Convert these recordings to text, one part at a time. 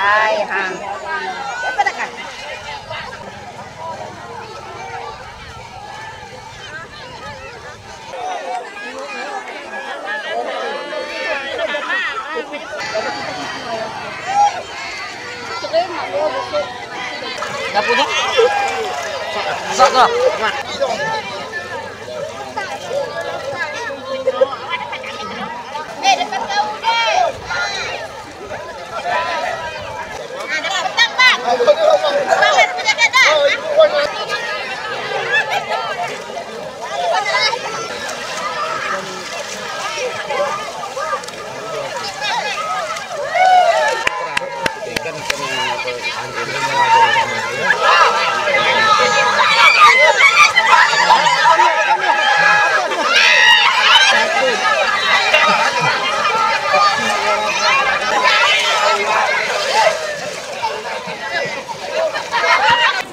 Ay, ha. Apa dah kan? Dapurnya? Sok tuh. Dekat kau deh. Ada petang, Bang. Bang, ada penjaga dah.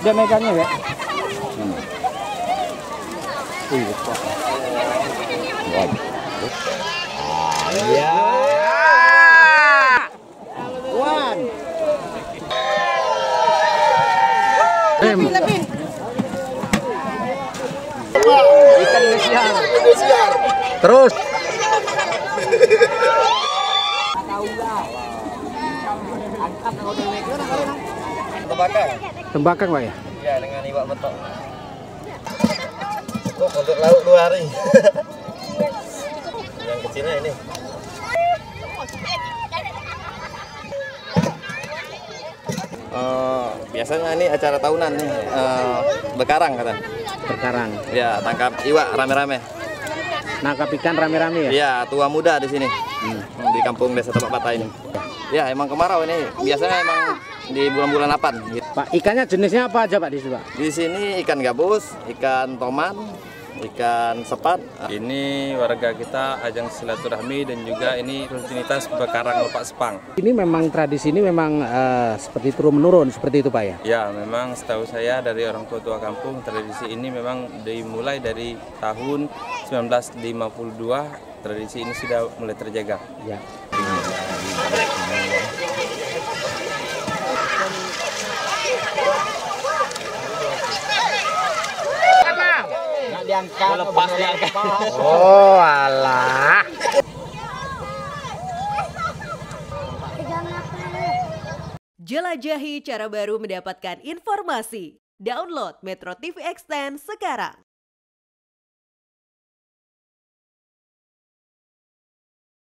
Dia megangnya ya. Iya. One. Lebih. Ikan Indosiar. Terus. Tembakang Pak ya? Ya, dengan iwak betok. Oh, untuk lauk 2 hari. Yang kecilnya ini. Biasanya ini acara tahunan nih, bekarang kata. Berkarang. Ya, tangkap iwak rame-rame. Nangkap ikan rame-rame ya? Ya, tua muda di sini. Di kampung Desa Tebak Bata ini. Ya, emang kemarau ini. Biasanya emang di bulan-bulan 8. Pak, ikannya jenisnya apa aja Pak di sini Pak? Di sini ikan gabus, ikan toman, ikan sepat. Ini warga kita ajang silaturahmi dan juga ini rutinitas bekarang lepak sepang. Ini memang tradisi ini memang seperti turun menurun seperti itu Pak ya? Ya, memang setahu saya dari orang tua-tua kampung tradisi ini memang dimulai dari tahun 1952. Tradisi ini sudah mulai terjaga. Ya. Oh alah. Jelajahi cara baru mendapatkan informasi. Download Metro TV Extend sekarang.